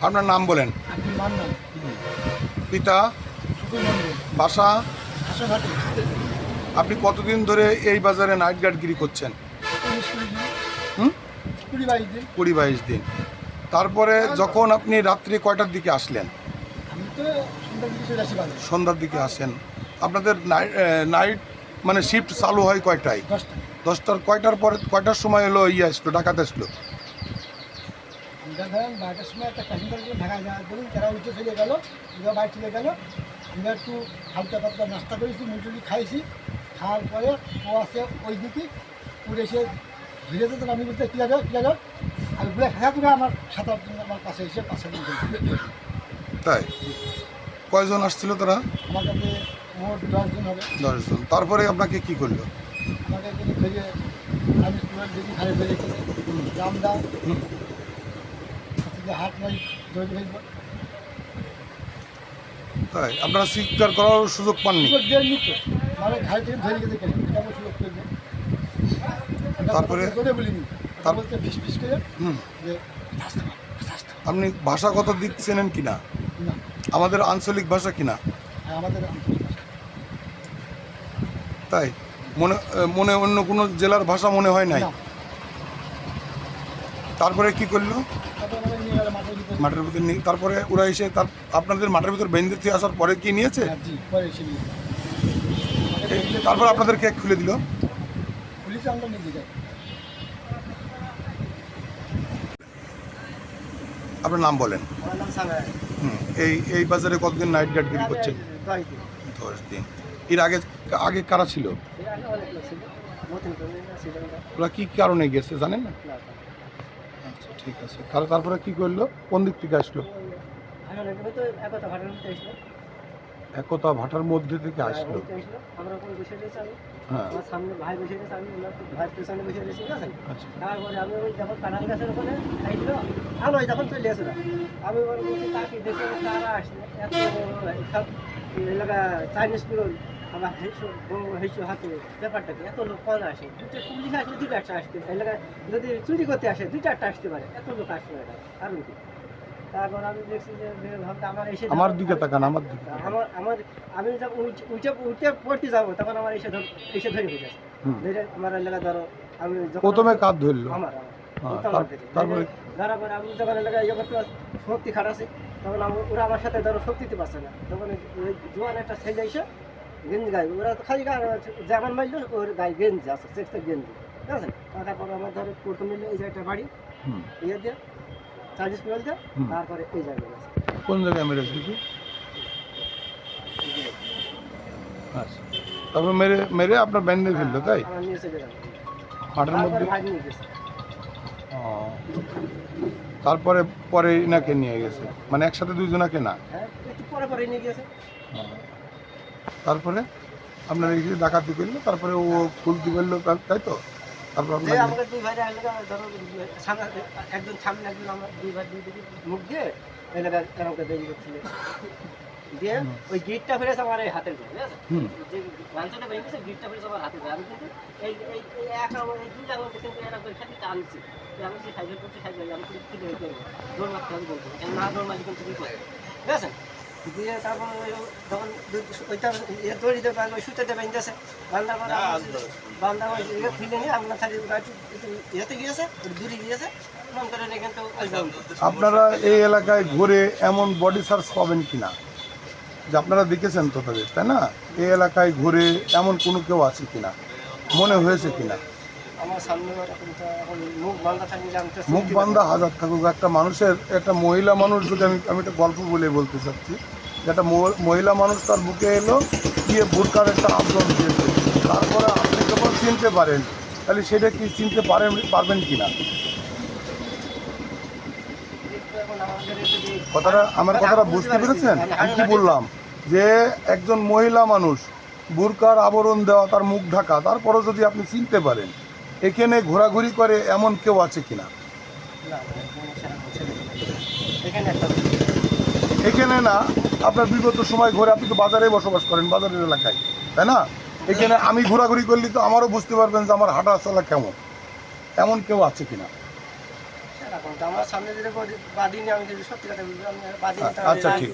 আপনার নাম বলেন। পিতা, বাসা। আপনি কতদিন ধরে এই বাজারে নাইট গার্ডগিরি করছেন? 20-22 দিন। তারপরে যখন আপনি রাত্রি কয়টার দিকে আসলেন? সন্ধ্যার দিকে আসেন। আপনাদের নাইট মানে শিফট চালু হয় কয়টায়? 10টার। কয়টার পরে কয়টার সময় এলো আসলো ডাকাত আসলো? আমরা ধরেন 12টার সময় একটা প্যাসেঞ্জার ঢাকা যাওয়ার ধরুন তারা উঠে চলে গেলো, বাইরে চলে গেলো। আমরা একটু হালকা পাতলা নাস্তা করেছি, মুরগি খাইছি। খাওয়ার পরে ও আসে ওই দিকে উড়ে এসে ধীরে ধীরে আমি বলতে কী যাবে আর ঘুরে হ্যাঁ করে আমার সাঁতার আমার পাশে এসে পাশে তাই কয়জন আসছিল তারা? আমার কাছে মোট 10 জন হবে। 10 জন। তারপরে আপনাকে কি করলো? আমাকে কিন্তু ফেরিয়ে আমি স্টুডেন্ট দেখি ঘাড়ে ফেলে দাম দাও হাত নাই ধরে ফেলব। তাই আপনারা স্বীকার করার সুযোগ পাননি? মানে ঘাড়ে থেকে ধরে গেছে কেন এটা আমরা সুযোগ করবো। তারপরে বলিনি বলতে ফিস ফিস করে যে আপনি ভাষাগত দিক চেনেন কিনা? না, আমাদের আঞ্চলিক ভাষা কিনা? আমাদের তাই মনে মনে অন্য কোনো জেলার ভাষা মনে হয় নাই? তারপরে কি করলো? মাঠের ভিতর নিয়ে তারপরে ওরা এসে আপনাদের মাঠের ভিতর বেঁধে দিয়ে আসার পরে কি নিয়েছে? তারপর আপনাদের কেক খুলে দিল? আপনার নাম বলেন। এই বাজারে কতদিন নাইট গার্ডগিরি করছেন? 10 দিন। এর আগে কারা ছিল? ওরা কি কারণে গেছে জানেন না? আচ্ছা ঠিক আছে। তারপরে কি করলো? কোন দিক থেকে আসলো? একতা ভাটার মধ্যে থেকে আসলো। হ্যাঁ সামনে ভাই বসে গেছে, আমি ভাই পেছনে বসে গেছি, ঠিক আছে। তারপরে আমি ওই যখন কাঁঠাল গাছের ওখানে খাইছিল আলো যখন চলে আসলো আমি বলছি তাকে দেখে তারা আসলে এত সব এলাকা চাইনিজ পিরোল আমার হেসু হাতে ব্যাপারটাকে এত লোক কল আসে। পুলিশ আসলে 2-4টা আসতে এলাকায় যদি চুরি করতে আসে 2-4টা আসতে পারে, এত লোক আসতে পারে কারণ কি। তারপর আমি দেখছি যে ভাবতে আমার এসে আমার দিকে তাকান, আমার দিকে আমার আমি যখন উঠে পড়তে যাবো তখন আমার এসে ধরে হয়ে যাচ্ছে। ধরে আমার এলাকা ধরো আমি প্রথমে কাজ ধরলো আমার তারপরে ধরার পরে আমি যখন এলাকায় ইয়ে করতে শক্তি খাটাচ্ছি তখন ওরা আমার সাথে ধরো শক্তি দিতে পারছে না। তখন ওই জোয়ান একটা ছেলে এসে গেঞ্জি গায়ে ওরা তো খালি যেমন মারল ওর গায়ে গেঞ্জি আছে, চেষ্টা গেঞ্জি, ঠিক আছে। তারপরে আমার ধরো প্রথমে এই যে একটা বাড়ি ইয়ে দিয়ে চার্জিস পেল দিয়ে তারপরে এই জায়গায় আছে। কোন জায়গায় মেরেছে কি? আচ্ছা তারপর মেরে আপনার ব্যান্ডে ফেললো তাই? মাঠের মধ্যে। তারপরে পরে নাকে নিয়ে গেছে মানে একসাথে দুইজনাকে না? পরে নিয়ে গেছে। তারপরে আপনার এই ডাকাতি করলো, তারপরে ও খুলতে পারলো তাই তো? তারপর আমাদের দুই ভাই ধরো একজন সামনে একজন আমার দুই ভাই দুই দিকে মুখ দিয়ে এলাকা এরকম বেরিয়ে করছিল দিয়ে ওই গিটটা ফেরেছে আমার এই হাতের গায়ে, যে লাঞ্চটা বেরিয়ে গেছে গিটটা ফেরেছে আমার হাতের গায়ে। আমি কিন্তু এই এই একা এই দুইটা আমার কিন্তু এরকম খালি টানছি, আমি সে সাইকেল করছি সাইকেল আমি কিন্তু ফিরে করবো দৌড় মারতে হবে বলবো না, দৌড় মারি কিন্তু বিপদ, ঠিক আছে। দিয়ে তারপর যখন ওইটা দড়িতে ওই সুতোতে বেঁধেছে বান্ধা বান্ধা ফিরে নিয়ে আপনার খালি ইয়েতে গিয়েছে দূরে গিয়েছে। আপনারা এই এলাকায় ঘুরে এমন বডি সার্চ পাবেন কিনা যে আপনারা দেখেছেন তো তাদের, তাই না? এই এলাকায় ঘুরে এমন কোনো কেউ আছে কিনা, মনে হয়েছে কিনা? আমার সামনে মুখ বান্ধা হাজার থাকুক, একটা মানুষের একটা মহিলা মানুষ যদি আমি একটা গল্প বলে বলতে চাচ্ছি, একটা মহিলা মানুষ তার বুকে এলো গিয়ে বোরকার একটা আন্দোলন দিয়েছে, তারপরে আপনি যখন চিনতে পারেন তাহলে সেটা কি চিনতে পারবেন কিনা? আমার কথাটা বুঝতে পেরেছেন? আমি কি বললাম যে একজন মহিলা মানুষ বোরকার আবরণ দেওয়া, তার মুখ ঢাকা, তারপরেও যদি আপনি চিনতে পারেন, এখানে ঘোরাঘুরি করে এমন কেউ আছে কিনা? এখানে না, আপনার বিগত সময় ঘুরে আপনি তো বাজারে বসবাস করেন, বাজারের এলাকায়, তাই না? এখানে আমি ঘোরাঘুরি করলে তো আমারও বুঝতে পারবেন যে আমার হাঁটা চলা কেমন, এমন কেউ আছে কিনা? আমার সামনে যেটা বাদিনী আমি যদি সত্যি কথা বলবো আমি বাদিনী আচ্ছা, ঠিক।